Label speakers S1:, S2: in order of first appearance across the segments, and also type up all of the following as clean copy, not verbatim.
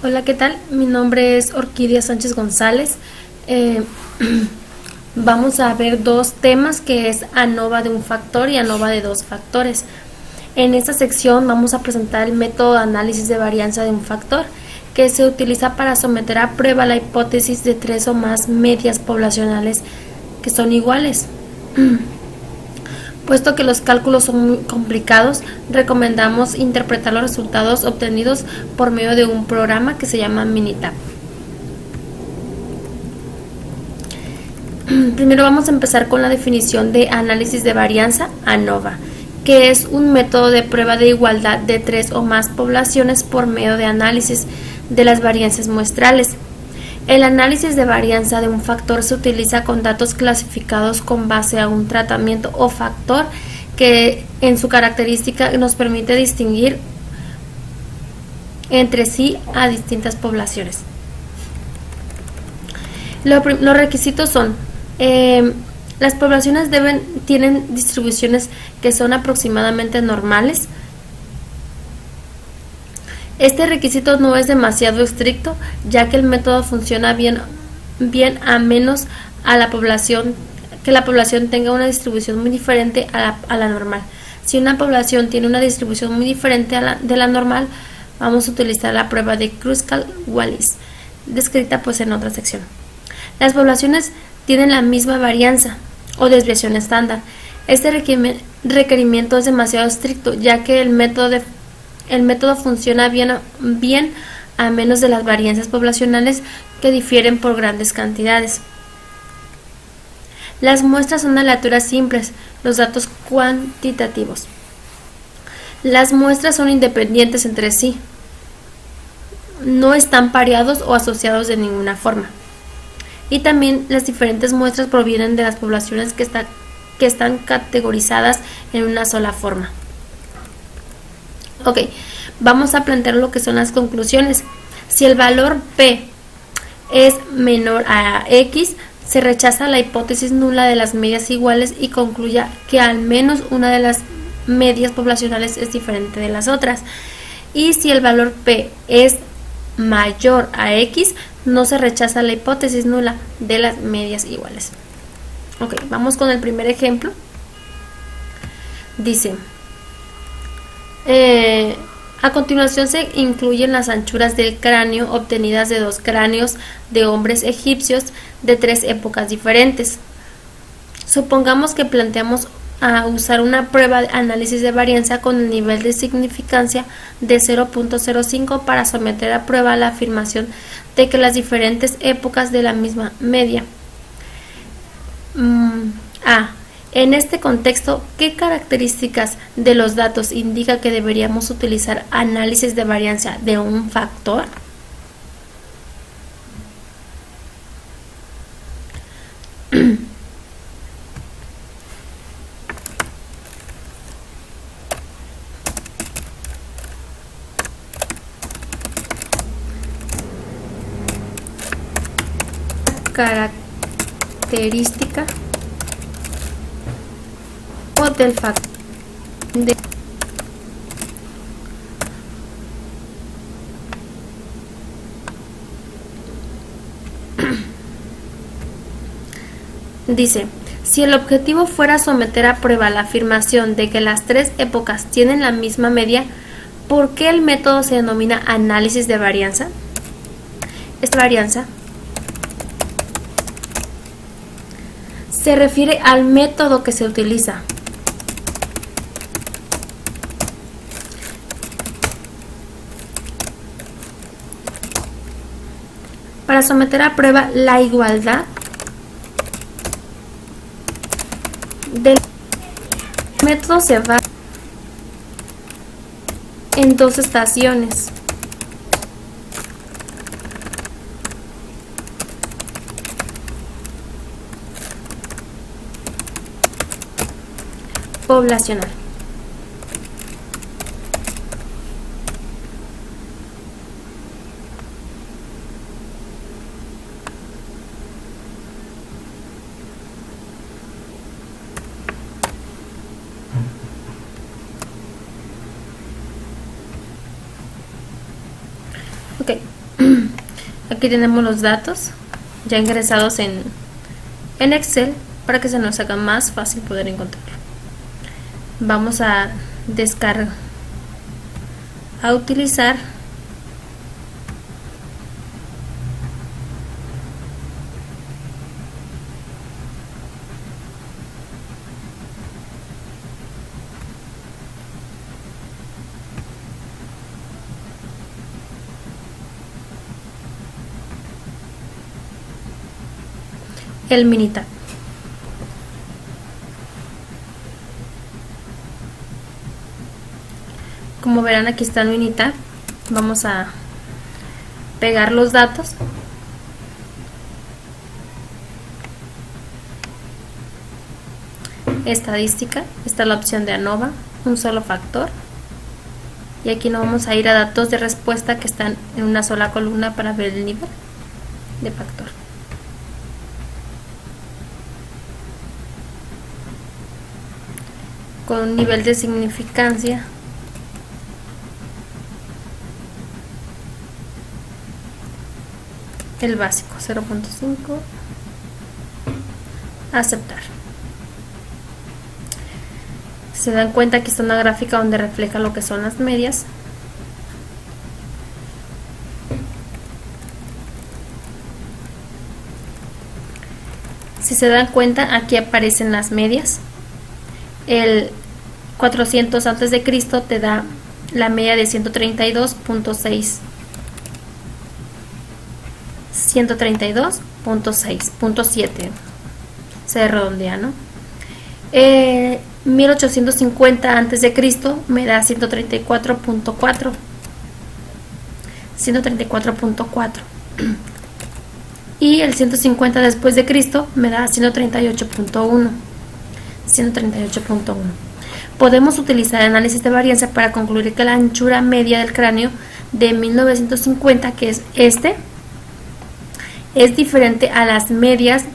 S1: Hola, ¿qué tal? Mi nombre es Orquídea Sánchez González. Eh, Vamos a ver dos temas que es ANOVA de un factor y ANOVA de dos factores. En esta sección vamos a presentar el método de análisis de varianza de un factor que se utiliza para someter a prueba la hipótesis de tres o más medias poblacionales que son iguales. Puesto que los cálculos son muy complicados, recomendamos interpretar los resultados obtenidos por medio de un programa que se llama Minitab. Primero vamos a empezar con la definición de análisis de varianza, ANOVA, que es un método de prueba de igualdad de tres o más poblaciones por medio de análisis de las varianzas muestrales. El análisis de varianza de un factor se utiliza con datos clasificados con base a un tratamiento o factor que en su característica nos permite distinguir entre sí a distintas poblaciones. Los requisitos son: las poblaciones tienen distribuciones que son aproximadamente normales. Este requisito no es demasiado estricto, ya que el método funciona bien a menos que la población tenga una distribución muy diferente a la normal. Si una población tiene una distribución muy diferente de la normal, vamos a utilizar la prueba de Kruskal-Wallis, descrita pues en otra sección. Las poblaciones tienen la misma varianza o desviación estándar. Este requerimiento es demasiado estricto, ya que el método funciona bien a menos de las varianzas poblacionales que difieren por grandes cantidades. Las muestras son aleatorias simples, los datos cuantitativos. Las muestras son independientes entre sí, no están pareados o asociados de ninguna forma. Y también las diferentes muestras provienen de las poblaciones que están categorizadas en una sola forma. Ok, vamos a plantear lo que son las conclusiones. Si el valor P es menor a X, se rechaza la hipótesis nula de las medias iguales y concluya que al menos una de las medias poblacionales es diferente de las otras. Y si el valor P es mayor a X, no se rechaza la hipótesis nula de las medias iguales. Ok, vamos con el primer ejemplo. Dice: a continuación se incluyen las anchuras del cráneo obtenidas de dos cráneos de hombres egipcios de tres épocas diferentes. Supongamos que planteamos a usar una prueba de análisis de varianza con el nivel de significancia de 0.05 para someter a prueba la afirmación de que las diferentes épocas de la misma media. En este contexto, ¿qué características de los datos indica que deberíamos utilizar análisis de varianza de un factor? Característica o del factor Dice: si el objetivo fuera someter a prueba la afirmación de que las tres épocas tienen la misma media, ¿por qué el método se denomina análisis de varianza? Esta varianza se refiere al método que se utiliza para someter a prueba la igualdad del método. Se va en dos estaciones. Poblacional. Ok, Aquí tenemos los datos ya ingresados en Excel para que se nos haga más fácil poder encontrarlo. Vamos a descargar, a utilizar el Minitab. Como verán, aquí está el Minitab. Vamos a pegar los datos. Estadística, está la opción de ANOVA, un solo factor. Y aquí nos vamos a ir a datos de respuesta que están en una sola columna para ver el nivel de factor. Con un nivel de significancia el básico 0.5, aceptar. Se dan cuenta que está una gráfica donde refleja lo que son las medias. Si se dan cuenta, aquí aparecen las medias. El 400 antes de Cristo te da la media de 132.6. 132.6.7 se redondea, ¿no? 1850 antes de Cristo me da 134.4. 134.4 y el 150 después de Cristo me da 138.1. 138.1. Podemos utilizar el análisis de varianza para concluir que la anchura media del cráneo de 1950, que es este, es diferente a las medias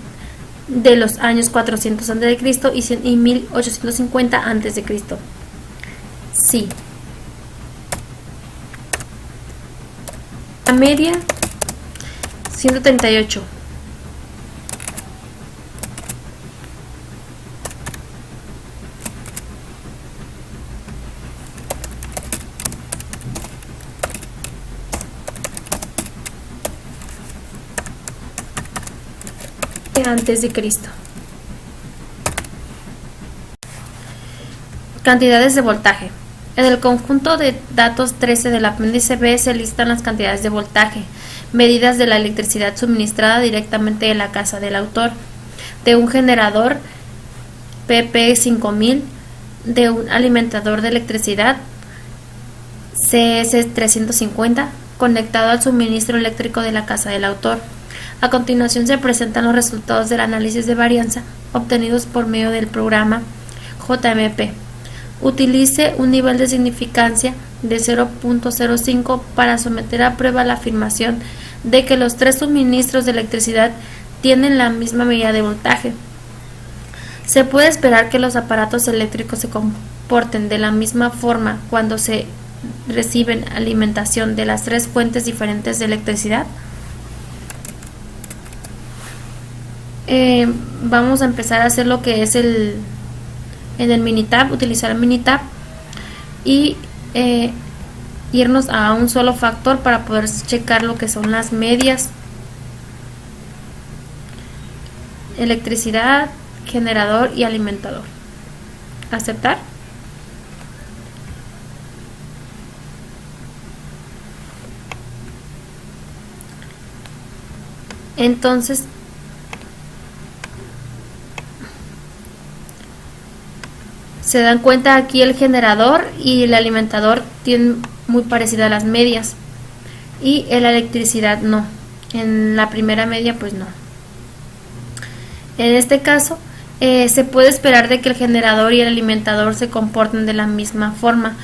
S1: de los años 400 a.C. y 1850 a.C. Sí. La media 138. Antes de Cristo. Cantidades de voltaje. En el conjunto de datos 13 del apéndice B se listan las cantidades de voltaje, medidas de la electricidad suministrada directamente de la casa del autor, de un generador PP5000, de un alimentador de electricidad CS350 conectado al suministro eléctrico de la casa del autor. A continuación se presentan los resultados del análisis de varianza obtenidos por medio del programa JMP. Utilice un nivel de significancia de 0.05 para someter a prueba la afirmación de que los tres suministros de electricidad tienen la misma medida de voltaje. Se puede esperar que los aparatos eléctricos se comporten de la misma forma cuando se reciben alimentación de las tres fuentes diferentes de electricidad. Vamos a empezar a hacer lo que es en el Minitab, utilizar el Minitab y irnos a un solo factor para poder checar lo que son las medias, electricidad, generador y alimentador. Aceptar. Entonces se dan cuenta, aquí el generador y el alimentador tienen muy parecidas a las medias y la electricidad no. En la primera media pues no. En este caso se puede esperar de que el generador y el alimentador se comporten de la misma forma,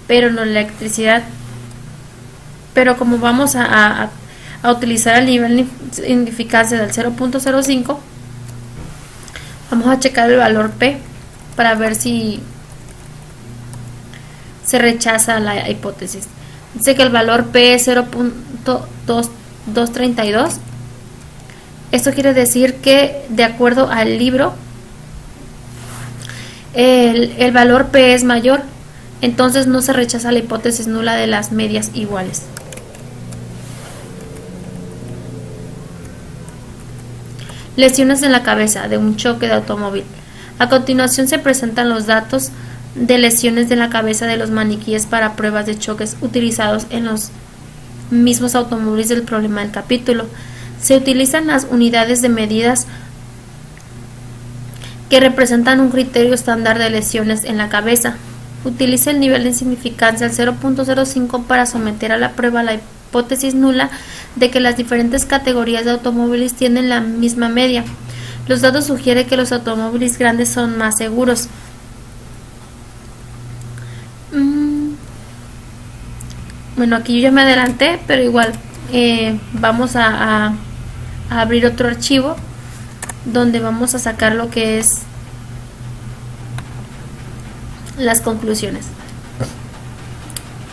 S1: pero no la electricidad. Pero como vamos a utilizar el nivel de significancia del 0.05, vamos a checar el valor P para ver si se rechaza la hipótesis. Dice que el valor P es 0.2 232. Esto quiere decir que, de acuerdo al libro, el valor P es mayor, entonces no se rechaza la hipótesis nula de las medias iguales. Lesiones en la cabeza de un choque de automóvil. A continuación se presentan los datos de lesiones de la cabeza de los maniquíes para pruebas de choques utilizados en los mismos automóviles del problema del capítulo. Se utilizan las unidades de medidas que representan un criterio estándar de lesiones en la cabeza. Utiliza el nivel de insignificancia al 0.05 para someter a la prueba la hipótesis nula de que las diferentes categorías de automóviles tienen la misma media. Los datos sugieren que los automóviles grandes son más seguros. Bueno, aquí yo ya me adelanté, pero igual vamos a abrir otro archivo donde vamos a sacar lo que es las conclusiones.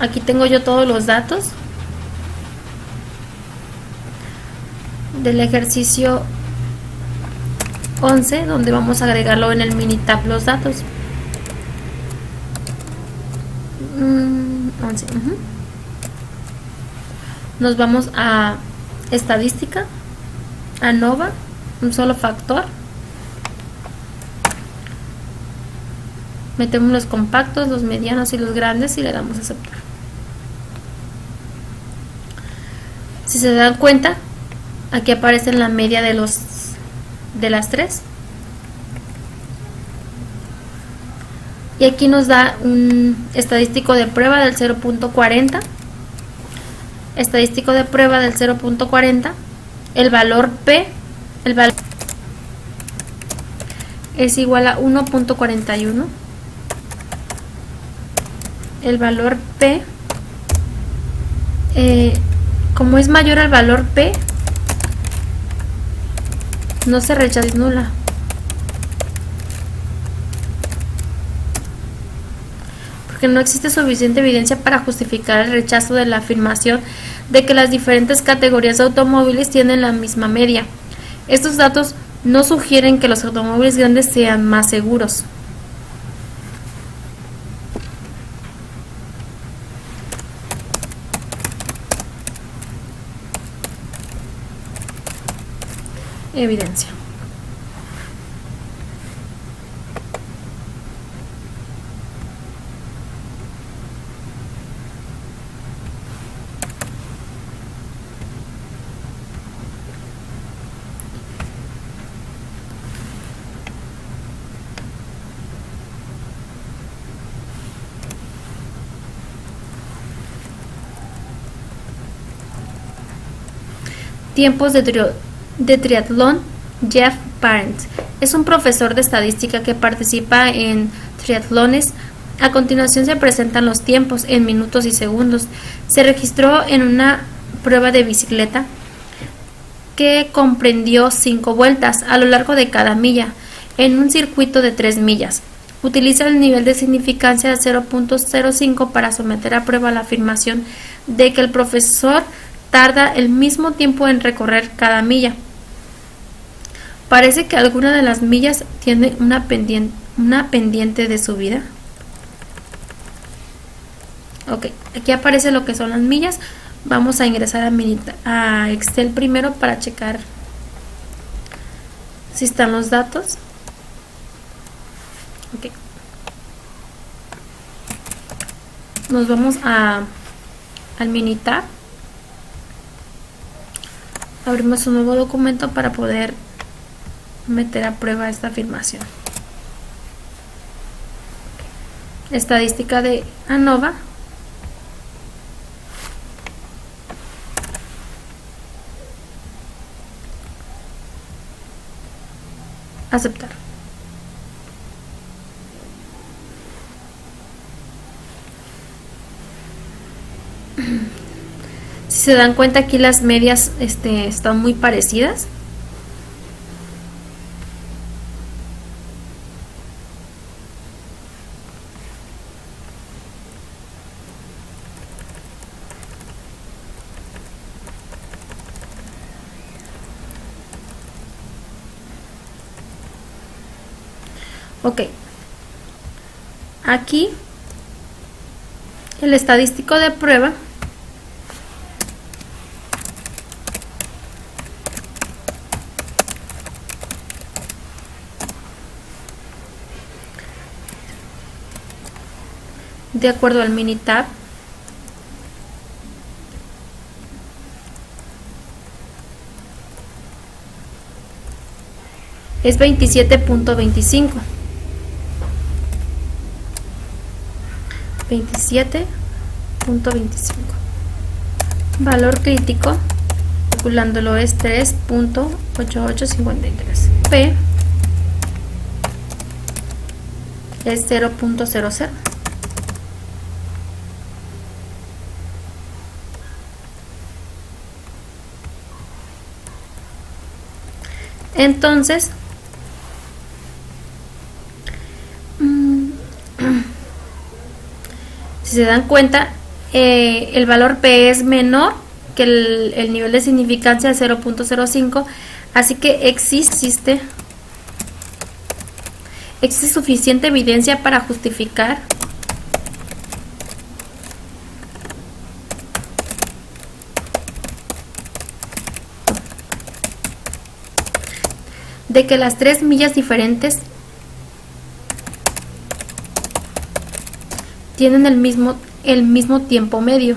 S1: Aquí tengo yo todos los datos del ejercicio 11, donde vamos a agregarlo en el Minitab los datos. 11. Nos vamos a estadística, ANOVA, un solo factor. Metemos los compactos, los medianos y los grandes y le damos a aceptar. Si se dan cuenta, aquí aparece la media de las tres. Y aquí nos da un estadístico de prueba del 0.40. Estadístico de prueba del 0.40. El valor P, es igual a 1.41. El valor P, como es mayor al valor P, no se rechaza, es nula. Porque no existe suficiente evidencia para justificar el rechazo de la afirmación de que las diferentes categorías de automóviles tienen la misma media. Estos datos no sugieren que los automóviles grandes sean más seguros. Evidencia. Tiempos de triatlón. Jeff Parents es un profesor de estadística que participa en triatlones. A continuación se presentan los tiempos en minutos y segundos. Se registró en una prueba de bicicleta que comprendió 5 vueltas a lo largo de cada milla en un circuito de 3 millas. Utiliza el nivel de significancia de 0.05 para someter a prueba la afirmación de que el profesor tarda el mismo tiempo en recorrer cada milla. Parece que alguna de las millas tiene una pendiente de subida. Ok, aquí aparece lo que son las millas. Vamos a ingresar a Excel primero para checar si están los datos. Ok. Nos vamos al Minitab. Abrimos un nuevo documento para poder meter a prueba esta afirmación. Estadística de ANOVA. Aceptar. Si se dan cuenta, aquí las medias están muy parecidas. Ok, aquí el estadístico de prueba de acuerdo al Minitab es 27.25. 27.25. Valor crítico, calculándolo, es 3.8853. P es 0.00. Entonces, si se dan cuenta, el valor P es menor que el nivel de significancia de 0.05, así que existe suficiente evidencia para justificar de que las tres millas diferentes tienen el mismo tiempo medio.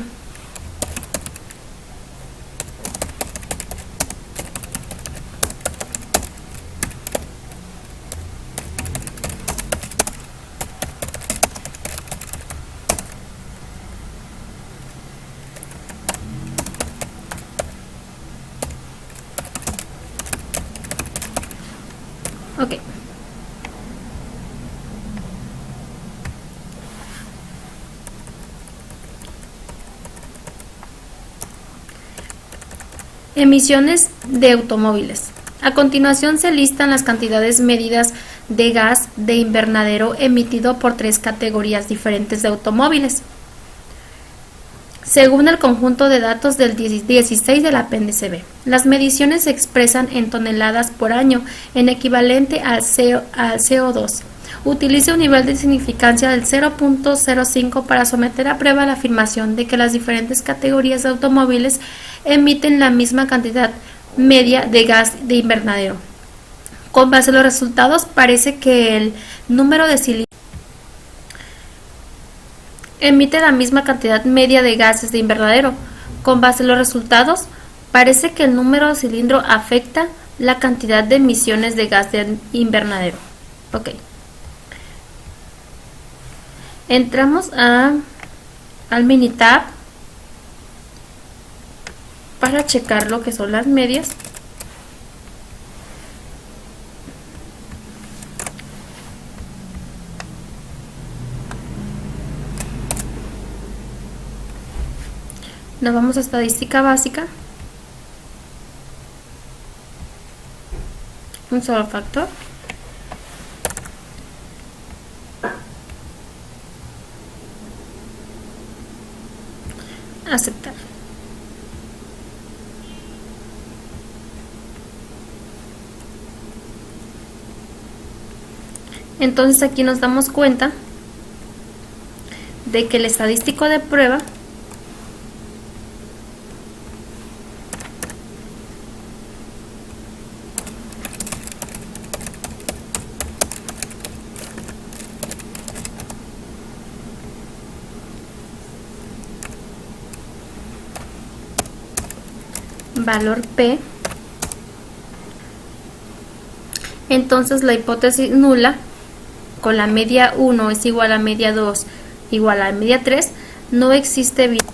S1: Ok. Emisiones de automóviles. A continuación se listan las cantidades medidas de gas de invernadero emitido por tres categorías diferentes de automóviles, según el conjunto de datos del 16 del apéndice B. Las mediciones se expresan en toneladas por año, en equivalente al CO2. Utiliza un nivel de significancia del 0.05 para someter a prueba la afirmación de que las diferentes categorías de automóviles emiten la misma cantidad media de gas de invernadero. Con base en los resultados, parece que el número de cilindros emite la misma cantidad media de gases de invernadero. Con base en los resultados, parece que el número de cilindro afecta la cantidad de emisiones de gas de invernadero. Ok. Entramos al Minitab para checar lo que son las medias. Nos vamos a estadística básica. Un solo factor. Aceptar. Entonces aquí nos damos cuenta de que el estadístico de prueba valor P, entonces la hipótesis nula con la media 1 es igual a media 2 igual a media 3, no existe evidencia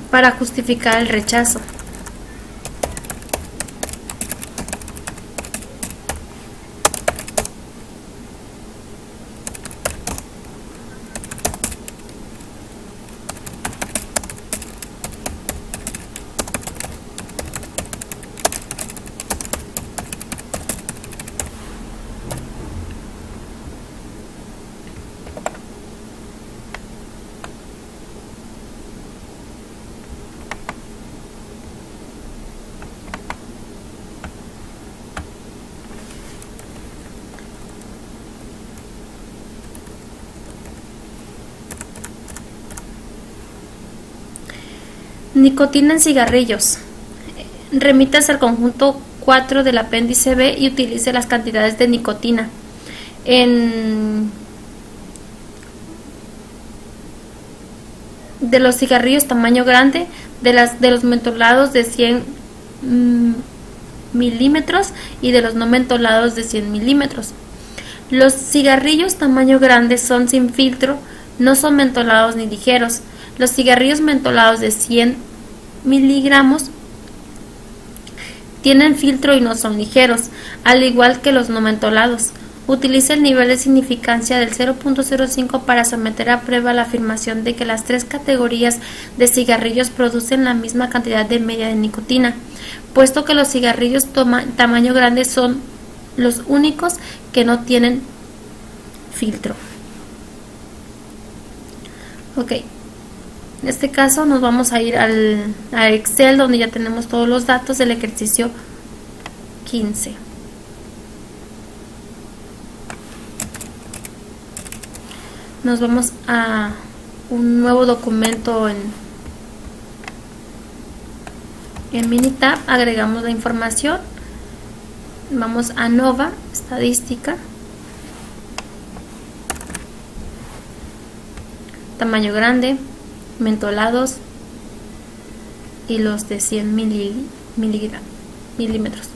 S1: para justificar el rechazo. Nicotina en cigarrillos. Remítase al conjunto 4 del apéndice B y utilice las cantidades de nicotina de los cigarrillos tamaño grande, de los mentolados de 100 milímetros y de los no mentolados de 100 milímetros. Los cigarrillos tamaño grande son sin filtro, no son mentolados ni ligeros. Los cigarrillos mentolados de 100 miligramos tienen filtro y no son ligeros, al igual que los no mentolados. Utiliza el nivel de significancia del 0.05 para someter a prueba la afirmación de que las tres categorías de cigarrillos producen la misma cantidad de media de nicotina, puesto que los cigarrillos tamaño grande son los únicos que no tienen filtro. Ok, en este caso nos vamos a ir al Excel, donde ya tenemos todos los datos del ejercicio 15. Nos vamos a un nuevo documento en Minitab, agregamos la información, vamos a Nova, estadística, tamaño grande, mentolados y los de 100 milímetros.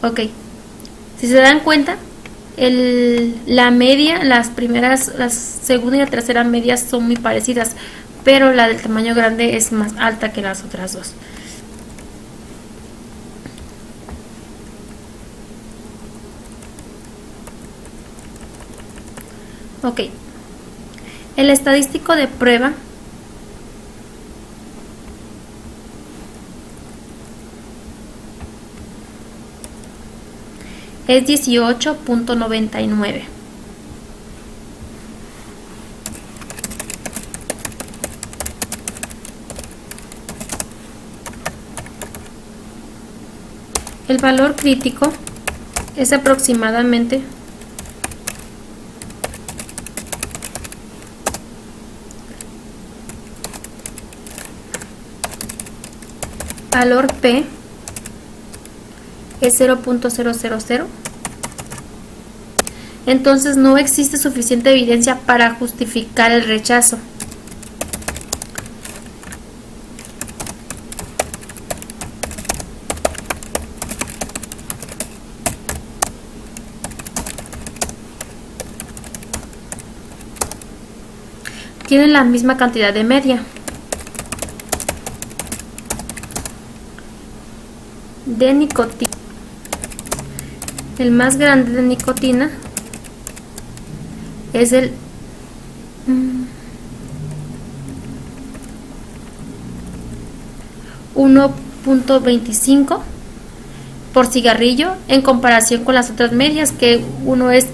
S1: Ok, si se dan cuenta, la media, la segunda y la tercera media son muy parecidas, pero la del tamaño grande es más alta que las otras dos. Ok, el estadístico de prueba es 18.99. El valor crítico es aproximadamente valor P es 0.000. Entonces no existe suficiente evidencia para justificar el rechazo. Tienen la misma cantidad de media de nicotina. El más grande de nicotina es el 1.25 por cigarrillo, en comparación con las otras medias, que uno es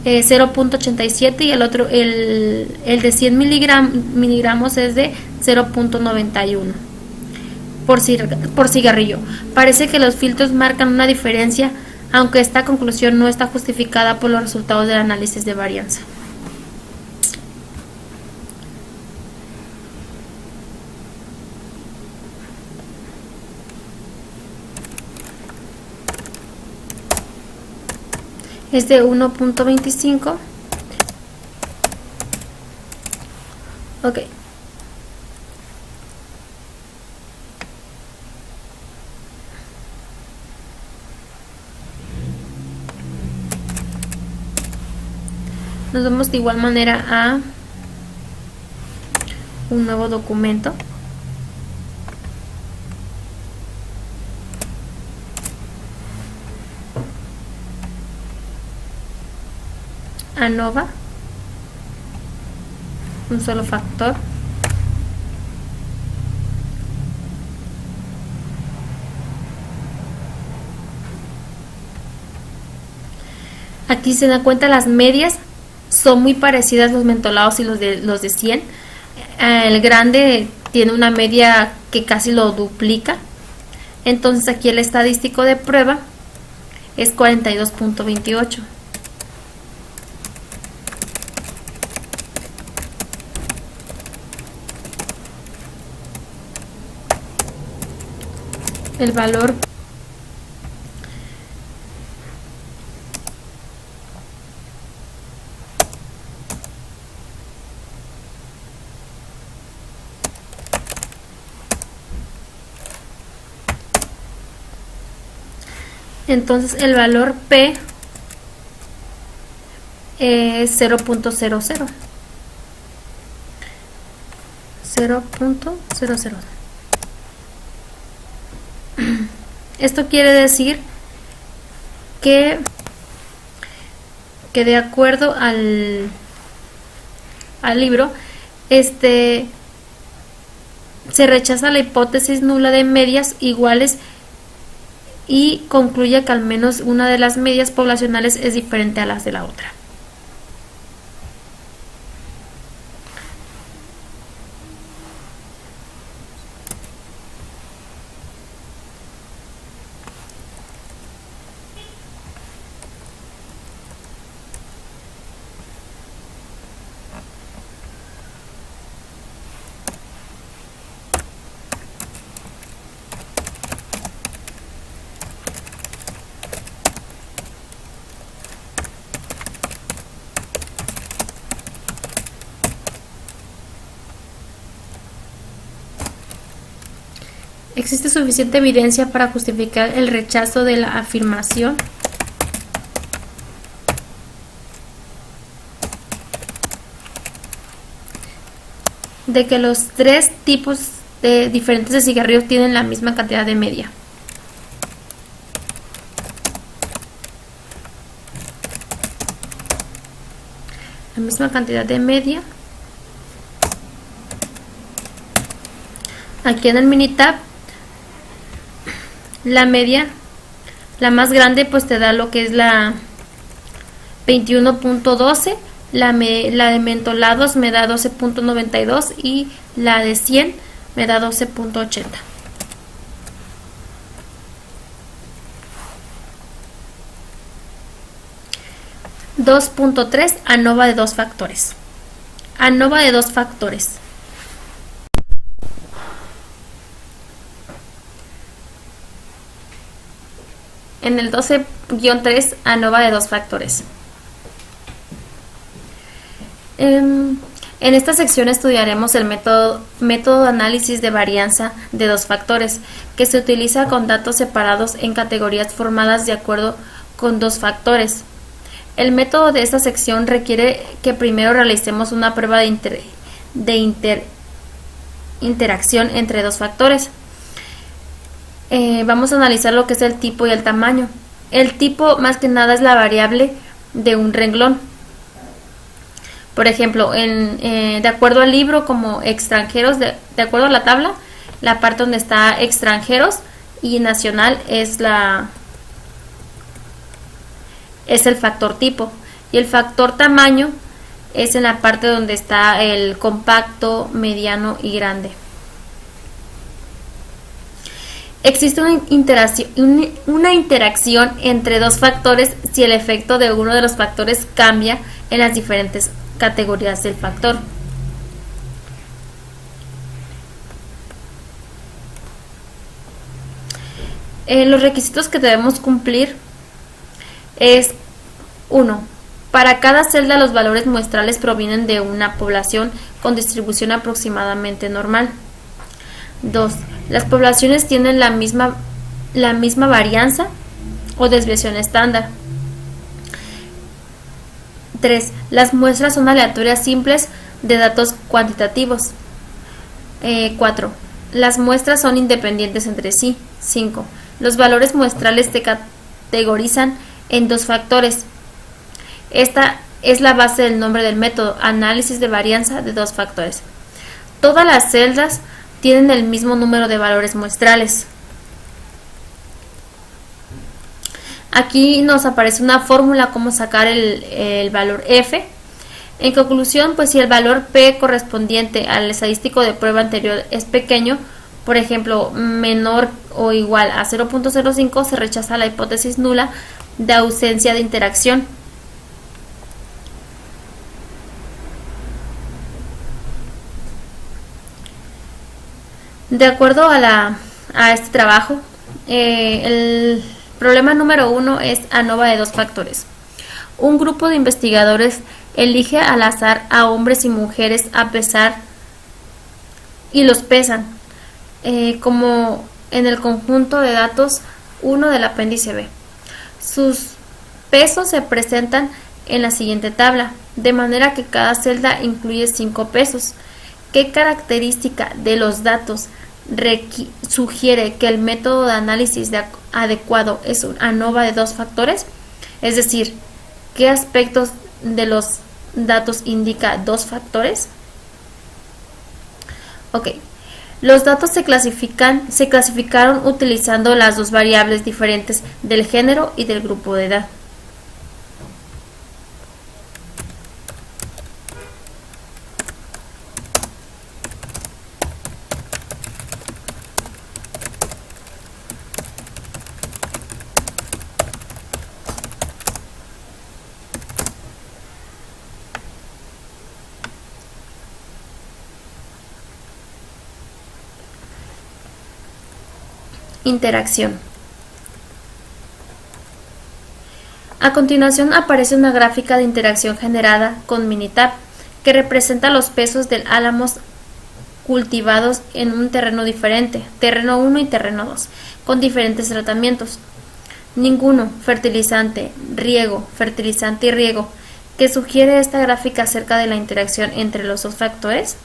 S1: 0.87 y el otro, el de 100 miligramos es de 0.91 por cigarrillo. Parece que los filtros marcan una diferencia, aunque esta conclusión no está justificada por los resultados del análisis de varianza. Es de 1.25. Ok. Nos vamos de igual manera a un nuevo documento. ANOVA, un solo factor. Aquí se dan cuenta, las medias son muy parecidas, los mentolados y los de 100. El grande tiene una media que casi lo duplica. Entonces aquí el estadístico de prueba es 42.28. el valor entonces el valor P es 0.00. 0.00. Esto quiere decir que de acuerdo al libro, se rechaza la hipótesis nula de medias iguales y concluye que al menos una de las medias poblacionales es diferente a las de la otra. ¿Existe suficiente evidencia para justificar el rechazo de la afirmación de que los tres tipos diferentes de cigarrillos tienen la misma cantidad de media? La misma cantidad de media. Aquí en el Minitab, la media, la más grande, pues te da lo que es la 21.12, la de mentolados me da 12.92 y la de 100 me da 12.80. (2.3) ANOVA de dos factores. ANOVA de dos factores. En el 12-3, ANOVA de dos factores. En esta sección estudiaremos el método de análisis de varianza de dos factores, que se utiliza con datos separados en categorías formadas de acuerdo con dos factores. El método de esta sección requiere que primero realicemos una prueba de interacción entre dos factores. Vamos a analizar lo que es el tipo y el tamaño. El tipo, más que nada, es la variable de un renglón. Por ejemplo, de acuerdo al libro, como extranjeros, de acuerdo a la tabla, la parte donde está extranjeros y nacional es el factor tipo, y el factor tamaño es en la parte donde está el compacto, mediano y grande. Existe una interacción entre dos factores si el efecto de uno de los factores cambia en las diferentes categorías del factor. Los requisitos que debemos cumplir es: 1. Para cada celda los valores muestrales provienen de una población con distribución aproximadamente normal. 2. Las poblaciones tienen la misma varianza o desviación estándar. 3. Las muestras son aleatorias simples de datos cuantitativos. 4. Las muestras son independientes entre sí. 5. Los valores muestrales se categorizan en dos factores. Esta es la base del nombre del método, análisis de varianza de dos factores. Todas las celdas tienen el mismo número de valores muestrales. Aquí nos aparece una fórmula cómo sacar el valor F. En conclusión, pues si el valor P correspondiente al estadístico de prueba anterior es pequeño, por ejemplo, menor o igual a 0.05, se rechaza la hipótesis nula de ausencia de interacción. De acuerdo a este trabajo, El problema número 1 es ANOVA de 2 factores. Un grupo de investigadores elige al azar a hombres y mujeres a pesar y los pesan, como en el conjunto de datos 1 del apéndice B. Sus pesos se presentan en la siguiente tabla, de manera que cada celda incluye 5 pesos. ¿Qué característica de los datos sugiere que el método de análisis adecuado es un ANOVA de 2 factores? Es decir, ¿qué aspectos de los datos indica 2 factores? Ok, los datos se clasificaron utilizando las dos variables diferentes del género y del grupo de edad. Interacción. A continuación aparece una gráfica de interacción generada con Minitab que representa los pesos del álamos cultivados en un terreno diferente, terreno 1 y terreno 2, con diferentes tratamientos. Ninguno, fertilizante y riego, que sugiere esta gráfica acerca de la interacción entre los dos factores.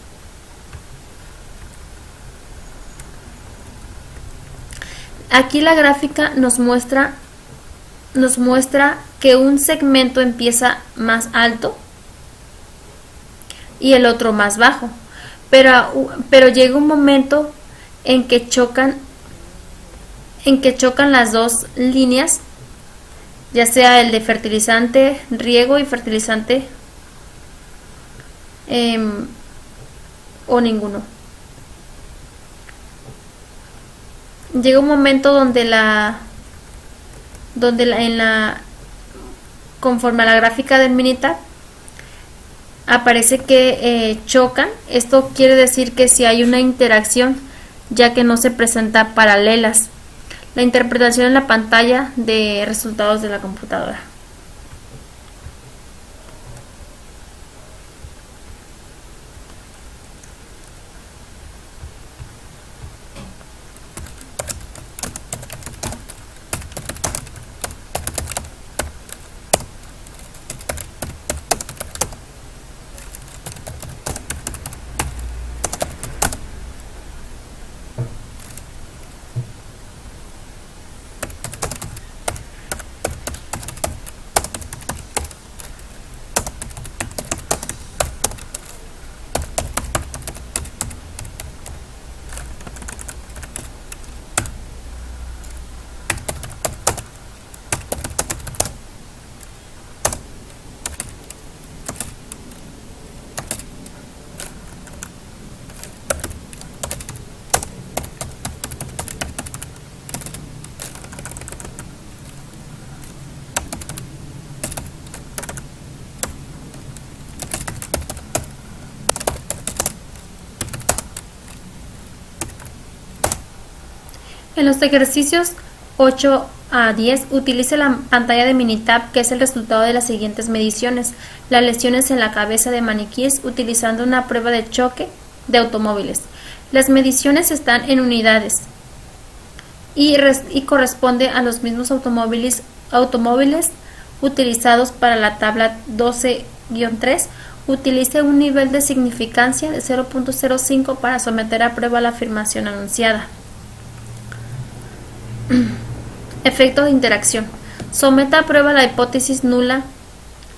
S1: Aquí la gráfica nos muestra que un segmento empieza más alto y el otro más bajo, pero llega un momento en que chocan las dos líneas, ya sea el de fertilizante, riego y fertilizante o ninguno. Llega un momento conforme a la gráfica del Minitab aparece que chocan. Esto quiere decir que si hay una interacción, ya que no se presenta paralelas. La interpretación en la pantalla de resultados de la computadora. En los ejercicios 8 a 10 utilice la pantalla de Minitab, que es el resultado de las siguientes mediciones: las lesiones en la cabeza de maniquíes utilizando una prueba de choque de automóviles. Las mediciones están en unidades y corresponde a los mismos automóviles utilizados para la tabla 12-3. Utilice un nivel de significancia de 0.05 para someter a prueba la afirmación anunciada. Efecto de interacción. Someta a prueba la hipótesis nula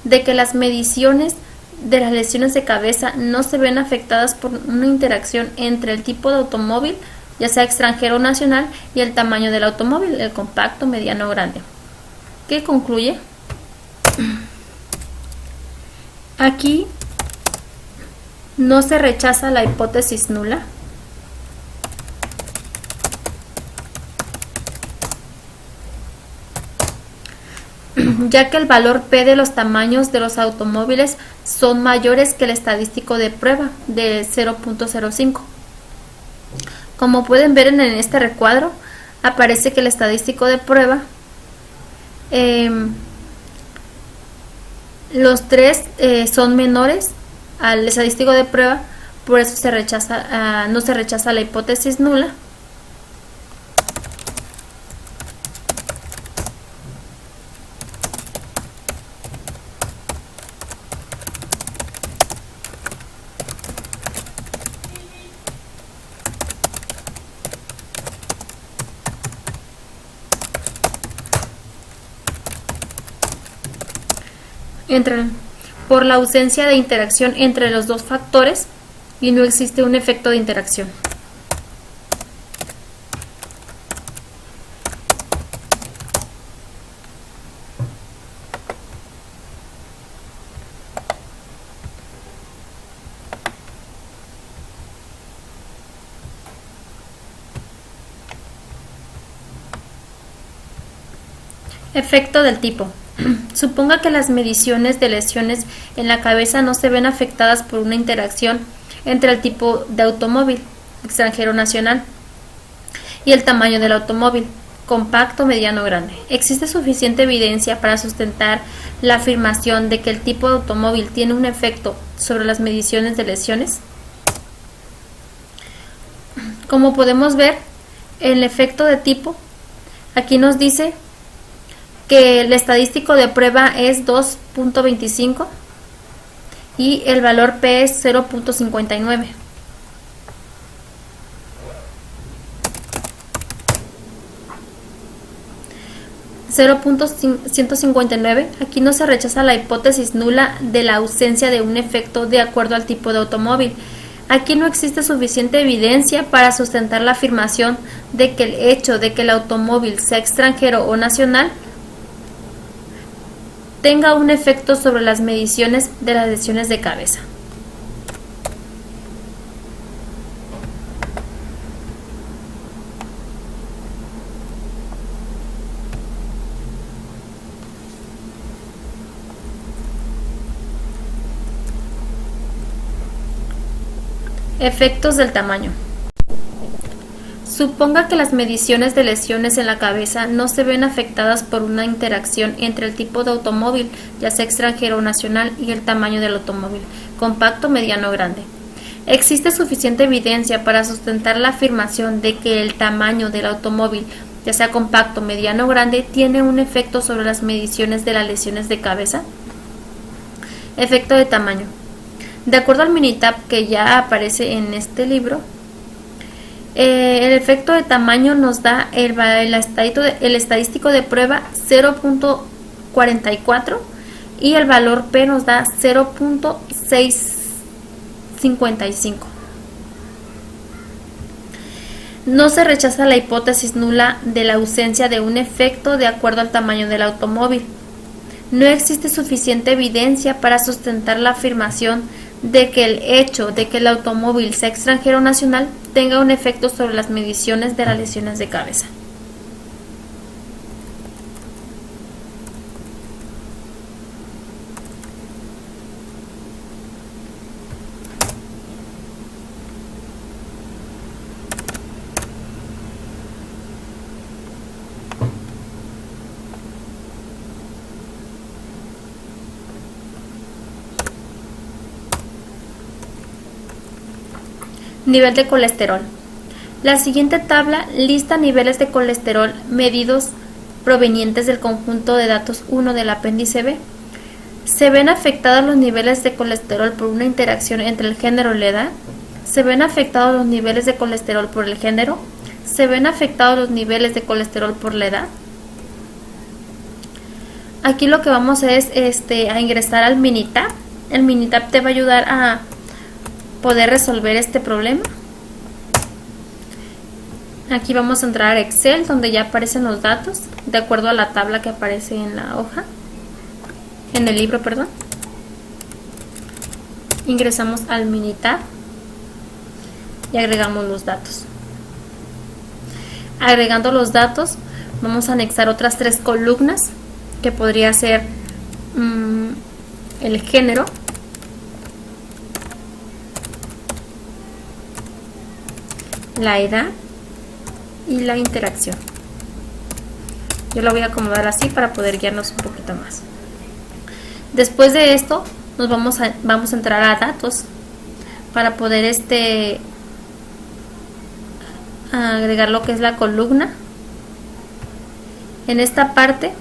S1: de que las mediciones de las lesiones de cabeza no se ven afectadas por una interacción entre el tipo de automóvil, ya sea extranjero o nacional, y el tamaño del automóvil, el compacto, mediano o grande. ¿Qué concluye? Aquí no se rechaza la hipótesis nula, ya que el valor P de los tamaños de los automóviles son mayores que el estadístico de prueba de 0.05. Como pueden ver en este recuadro, aparece que el estadístico de prueba, los tres son menores al estadístico de prueba, por eso no se rechaza la hipótesis nula. Por la ausencia de interacción entre los dos factores y no existe un efecto de interacción. Efecto del tipo. Suponga que las mediciones de lesiones en la cabeza no se ven afectadas por una interacción entre el tipo de automóvil, extranjero, nacional, y el tamaño del automóvil, compacto, mediano, grande. ¿Existe suficiente evidencia para sustentar la afirmación de que el tipo de automóvil tiene un efecto sobre las mediciones de lesiones? Como podemos ver, el efecto de tipo, aquí nos dice que el estadístico de prueba es 2.25 y el valor P es 0.59. .159. Aquí no se rechaza la hipótesis nula de la ausencia de un efecto de acuerdo al tipo de automóvil. Aquí no existe suficiente evidencia para sustentar la afirmación de que el hecho de que el automóvil sea extranjero o nacional tenga un efecto sobre las mediciones de las lesiones de cabeza. Efectos del tamaño. Suponga que las mediciones de lesiones en la cabeza no se ven afectadas por una interacción entre el tipo de automóvil, ya sea extranjero o nacional, y el tamaño del automóvil, compacto, mediano o grande. Existe suficiente evidencia para sustentar la afirmación de que el tamaño del automóvil, ya sea compacto, mediano o grande, tiene un efecto sobre las mediciones de las lesiones de cabeza. Efecto de tamaño. De acuerdo al Minitab que ya aparece en este libro, el efecto de tamaño nos da el estadístico de prueba 0.44 y el valor P nos da 0.655. No se rechaza la hipótesis nula de la ausencia de un efecto de acuerdo al tamaño del automóvil. No existe suficiente evidencia para sustentar la afirmación de que el hecho de que el automóvil sea extranjero o nacional tenga un efecto sobre las mediciones de las lesiones de cabeza. Nivel de colesterol. La siguiente tabla lista niveles de colesterol medidos provenientes del conjunto de datos 1 del apéndice B. ¿Se ven afectados los niveles de colesterol por una interacción entre el género y la edad? ¿Se ven afectados los niveles de colesterol por el género? ¿Se ven afectados los niveles de colesterol por la edad? Aquí lo que vamos es a ingresar al Minitab. El Minitab te va a ayudar a poder resolver este problema. Aquí vamos a entrar a Excel, donde ya aparecen los datos de acuerdo a la tabla que aparece en la hoja, en el libro, perdón. Ingresamos al Minitab y agregamos los datos. Agregando los datos, vamos a anexar otras 3 columnas, que podría ser el género, la edad y la interacción. Yo la voy a acomodar así para poder guiarnos un poquito más. Después de esto nos vamos a entrar a datos para poder agregar lo que es la columna. En esta parte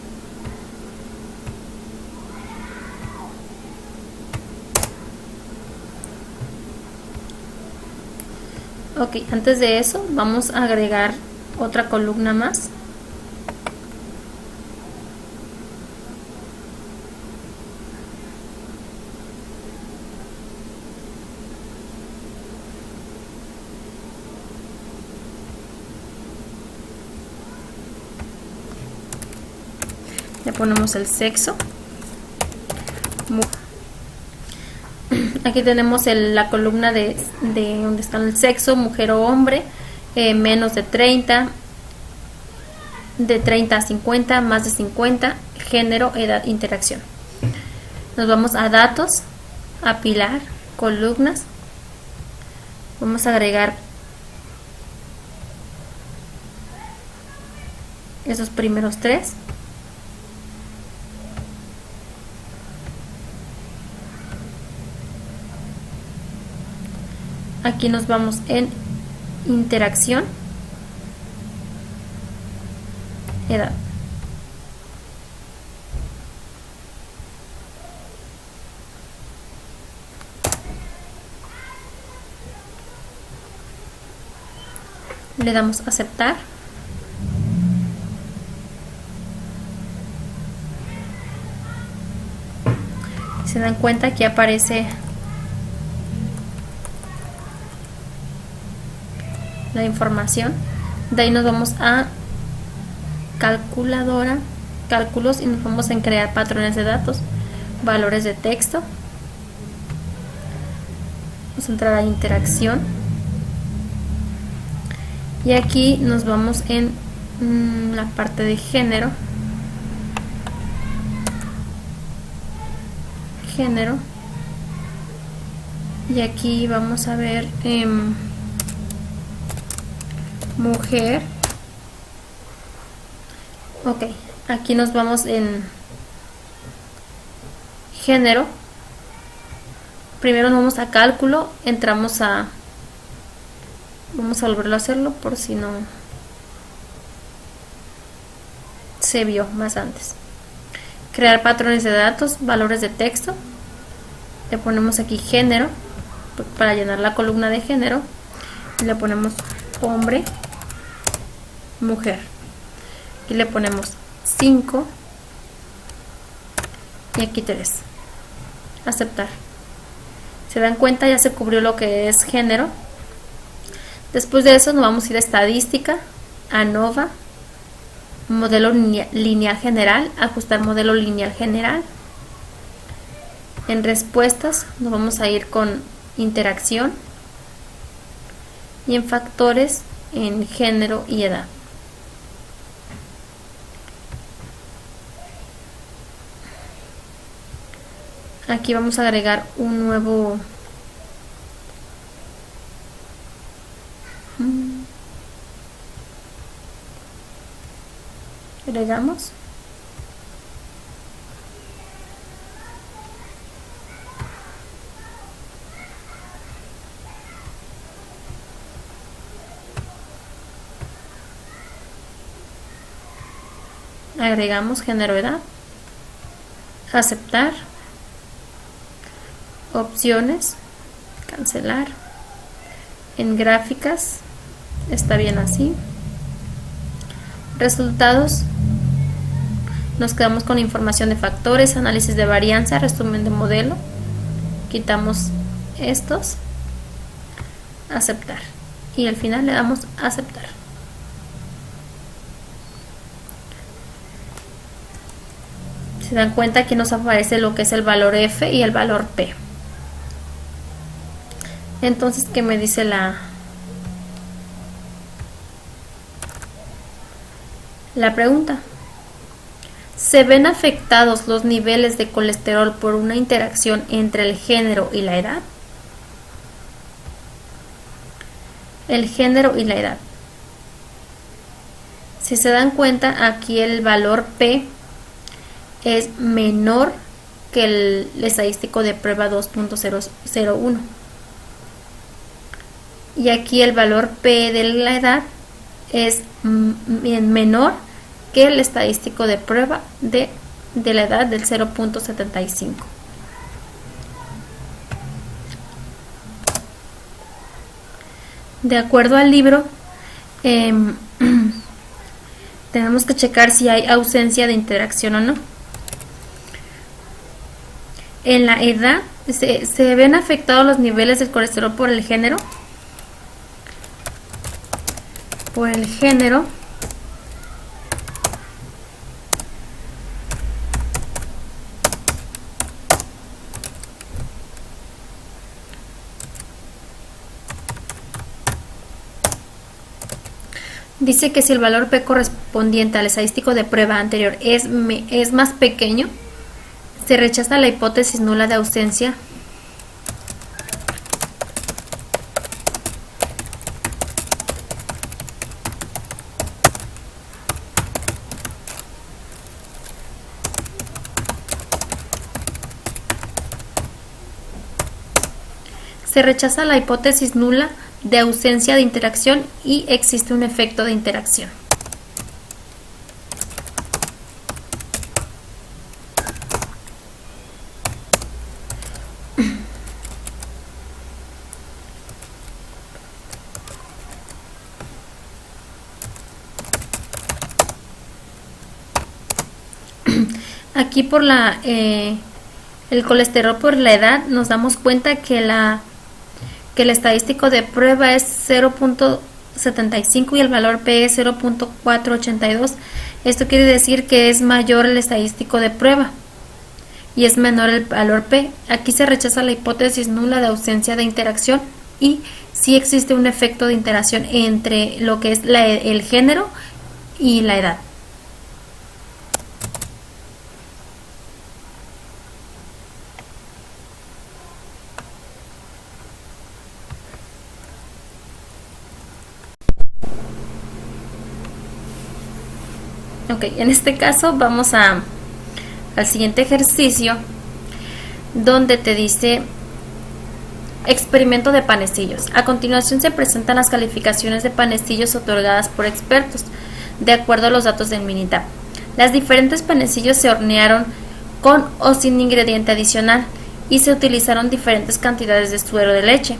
S1: ok, antes de eso vamos a agregar otra columna más. Le ponemos el sexo. Aquí tenemos la columna de donde está el sexo, mujer o hombre, menos de 30, de 30 a 50, más de 50, género, edad, interacción. Nos vamos a datos, a pilar, columnas. Vamos a agregar esos primeros tres. Aquí nos vamos en interacción, edad. Le damos a aceptar. Se dan cuenta que aparece la información. De ahí nos vamos a calculadora, cálculos, y nos vamos a crear patrones de datos, valores de texto. Vamos a entrar a interacción y aquí nos vamos en la parte de género, y aquí vamos a ver mujer. Ok, aquí nos vamos en género. Primero nos vamos a cálculo, entramos a, vamos a volverlo a hacerlo por si no se vio más antes. Crear patrones de datos, valores de texto. Le ponemos aquí género para llenar la columna de género. Y le ponemos hombre, mujer. Aquí le ponemos 5 y aquí 3. Aceptar. Se dan cuenta, ya se cubrió lo que es género. Después de eso nos vamos a ir a estadística, ANOVA, modelo lineal general, ajustar modelo lineal general. En respuestas nos vamos a ir con interacción y en factores en género y edad. Aquí vamos a agregar un nuevo agregamos género, edad, aceptar, opciones, cancelar. En gráficas está bien así. Resultados, nos quedamos con información de factores, análisis de varianza, resumen de modelo. Quitamos estos, aceptar, y al final le damos aceptar. Se dan cuenta que nos aparece lo que es el valor F y el valor P. Entonces, ¿qué me dice la pregunta? ¿Se ven afectados los niveles de colesterol por una interacción entre el género y la edad? El género y la edad. Si se dan cuenta, aquí el valor P es menor que el estadístico de prueba 2.001. Y aquí el valor P de la edad es menor que el estadístico de prueba de la edad del 0.75. De acuerdo al libro, tenemos que checar si hay ausencia de interacción o no. En la edad se ven afectados los niveles del colesterol por el género. Dice que si el valor P correspondiente al estadístico de prueba anterior es más pequeño, se rechaza la hipótesis nula de ausencia de ausencia de interacción y existe un efecto de interacción. Aquí por el colesterol por la edad nos damos cuenta que el estadístico de prueba es 0.75 y el valor P es 0.482. Esto quiere decir que es mayor el estadístico de prueba y es menor el valor P. Aquí se rechaza la hipótesis nula de ausencia de interacción y sí existe un efecto de interacción entre lo que es el género y la edad. Ok, en este caso vamos al siguiente ejercicio donde te dice experimento de panecillos. A continuación se presentan las calificaciones de panecillos otorgadas por expertos de acuerdo a los datos del Minitab. Las diferentes panecillos se hornearon con o sin ingrediente adicional y se utilizaron diferentes cantidades de suero de leche.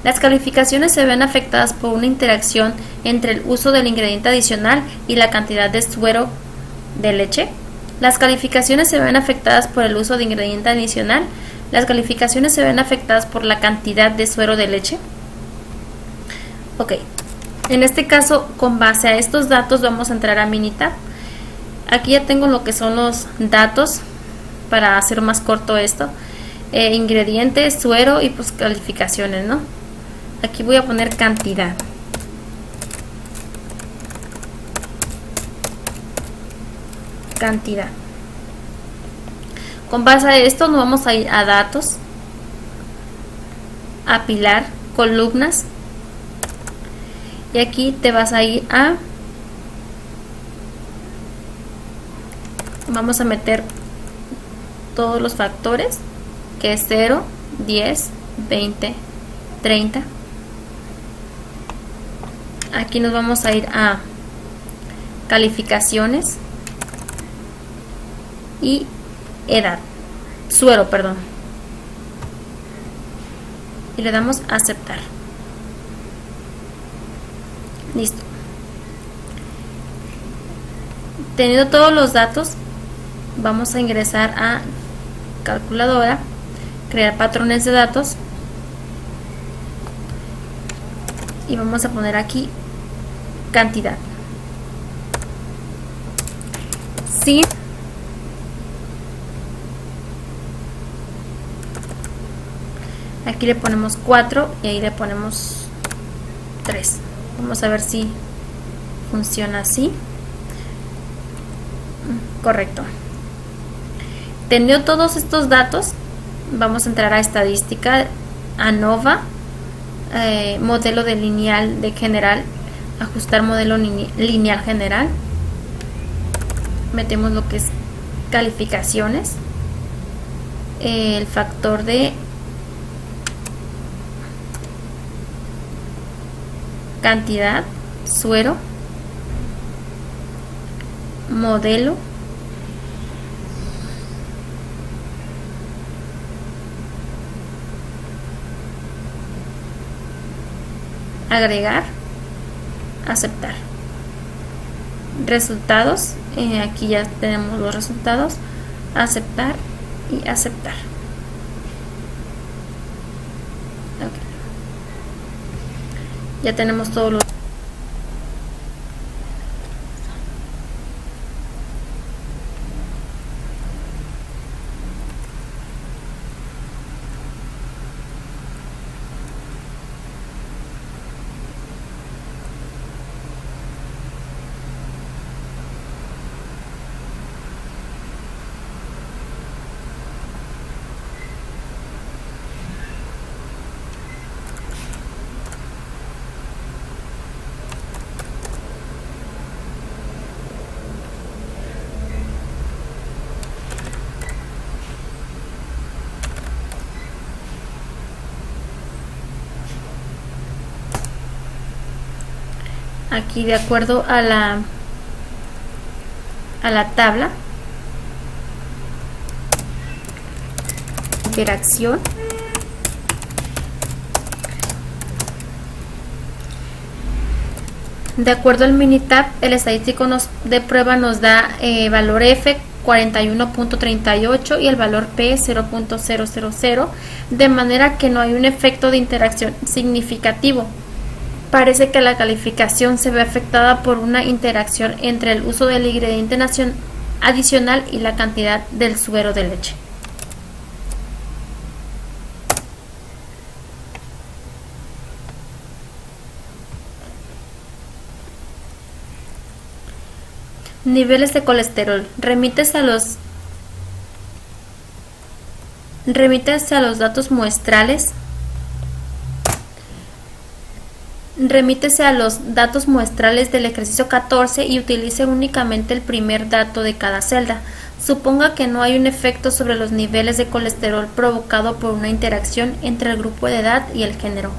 S1: Las calificaciones se ven afectadas por una interacción entre el uso del ingrediente adicional y la cantidad de suero de leche. Las calificaciones se ven afectadas por el uso de ingrediente adicional. Las calificaciones se ven afectadas por la cantidad de suero de leche. Ok, en este caso, con base a estos datos vamos a entrar a Minitab. Aquí ya tengo lo que son los datos para hacer más corto esto. Ingredientes, suero y pues calificaciones, ¿no? Aquí voy a poner cantidad. Con base a esto nos vamos a ir a datos, a pilar, columnas, y aquí te vas a ir vamos a meter todos los factores, que es 0, 10, 20, 30. Aquí nos vamos a ir a calificaciones y edad, suero, perdón, y le damos a aceptar. Listo. Teniendo todos los datos, vamos a ingresar a calculadora, crear patrones de datos y vamos a poner aquí cantidad. Sí. Aquí le ponemos 4 y ahí le ponemos 3. Vamos a ver si funciona así. Correcto. Teniendo todos estos datos, vamos a entrar a estadística, ANOVA, modelo de lineal de general, ajustar modelo lineal general, metemos lo que es calificaciones, el factor de cantidad, suero, modelo, agregar, aceptar. Resultados, aquí ya tenemos los resultados, aceptar y aceptar. Okay. Ya tenemos todos los aquí de acuerdo a la tabla, interacción, de acuerdo al Minitab, el estadístico de prueba nos da valor F 41.38 y el valor P 0.000, de manera que no hay un efecto de interacción significativo. Parece que la calificación se ve afectada por una interacción entre el uso del ingrediente adicional y la cantidad del suero de leche. Niveles de colesterol. Remítese a los datos muestrales. Remítese a los datos muestrales del ejercicio 14 y utilice únicamente el primer dato de cada celda. Suponga que no hay un efecto sobre los niveles de colesterol provocado por una interacción entre el grupo de edad y el género.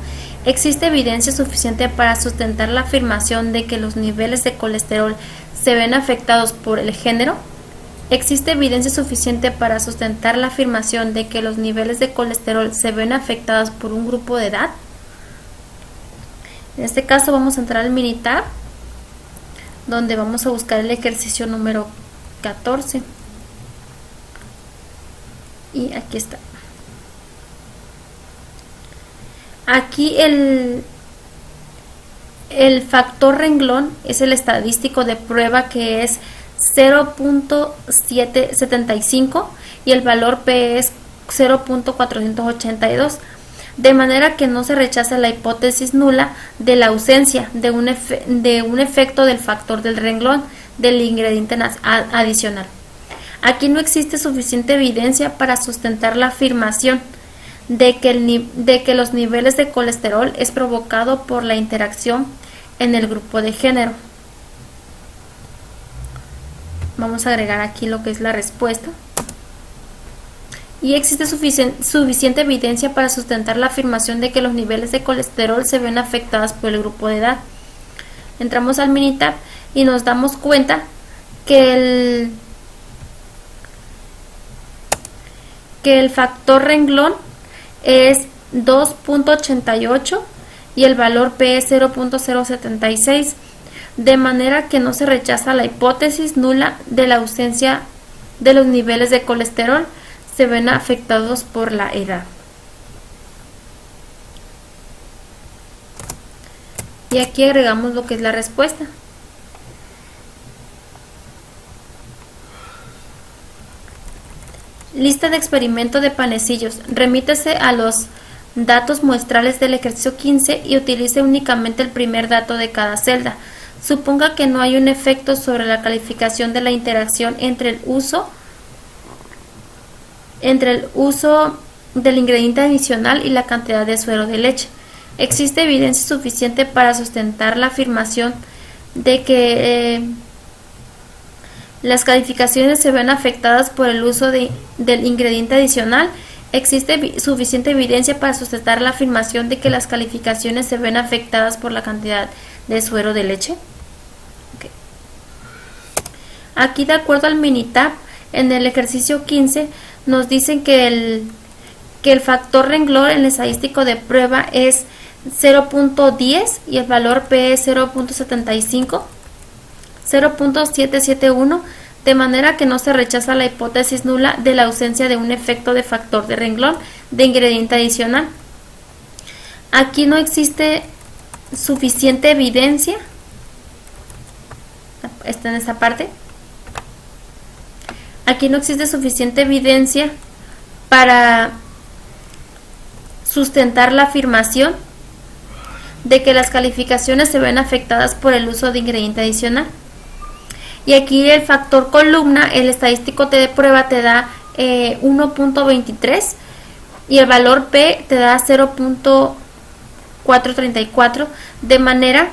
S1: ¿Existe evidencia suficiente para sustentar la afirmación de que los niveles de colesterol se ven afectados por el género? ¿Existe evidencia suficiente para sustentar la afirmación de que los niveles de colesterol se ven afectados por un grupo de edad? En este caso vamos a entrar al Minitab, donde vamos a buscar el ejercicio número 14. Y aquí está. Aquí el factor renglón es el estadístico de prueba, que es 0.775 y el valor P es 0.482. De manera que no se rechaza la hipótesis nula de la ausencia de un efecto del factor del renglón del ingrediente adicional. Aquí no existe suficiente evidencia para sustentar la afirmación de que los niveles de colesterol es provocado por la interacción en el grupo de género. Vamos a agregar aquí lo que es la respuesta. Y existe suficiente evidencia para sustentar la afirmación de que los niveles de colesterol se ven afectados por el grupo de edad. Entramos al Minitab y nos damos cuenta que el factor renglón es 2.88 y el valor P es 0.076, de manera que no se rechaza la hipótesis nula de la ausencia de los niveles de colesterol se ven afectados por la edad. Y aquí agregamos lo que es la respuesta. Lista de experimento de panecillos. Remítese a los datos muestrales del ejercicio 15 y utilice únicamente el primer dato de cada celda. Suponga que no hay un efecto sobre la calificación de la interacción entre el uso del ingrediente adicional y la cantidad de suero de leche. existe evidencia suficiente para sustentar la afirmación de que las calificaciones se ven afectadas por el uso del ingrediente adicional. ¿Existe suficiente evidencia para sustentar la afirmación de que las calificaciones se ven afectadas por la cantidad de suero de leche? Okay. Aquí, de acuerdo al Minitab, en el ejercicio 15 nos dicen que el factor renglón en el estadístico de prueba es 0.10 y el valor P es 0.771, de manera que no se rechaza la hipótesis nula de la ausencia de un efecto de factor de renglón de ingrediente adicional. Aquí no existe suficiente evidencia, está en esta parte. Aquí no existe suficiente evidencia para sustentar la afirmación de que las calificaciones se ven afectadas por el uso de ingrediente adicional. Y aquí el factor columna, el estadístico de prueba te da 1.23 y el valor P te da 0.434, de manera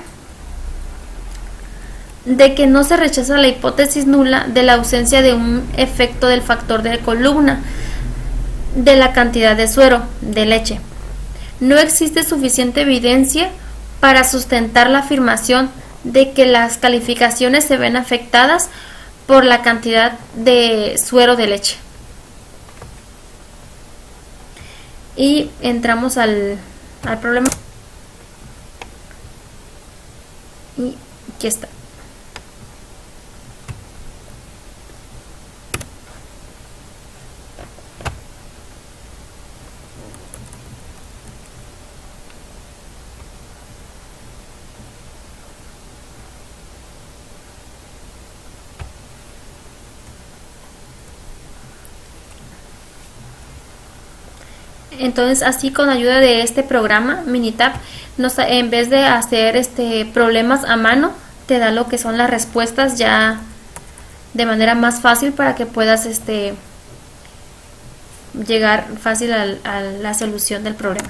S1: de que no se rechaza la hipótesis nula de la ausencia de un efecto del factor de columna de la cantidad de suero de leche. No existe suficiente evidencia para sustentar la afirmación de que las calificaciones se ven afectadas por la cantidad de suero de leche. Y entramos al problema. Y aquí está. Entonces, así con ayuda de este programa Minitab, en vez de hacer problemas a mano, te da lo que son las respuestas ya de manera más fácil para que puedas llegar fácil a la solución del problema.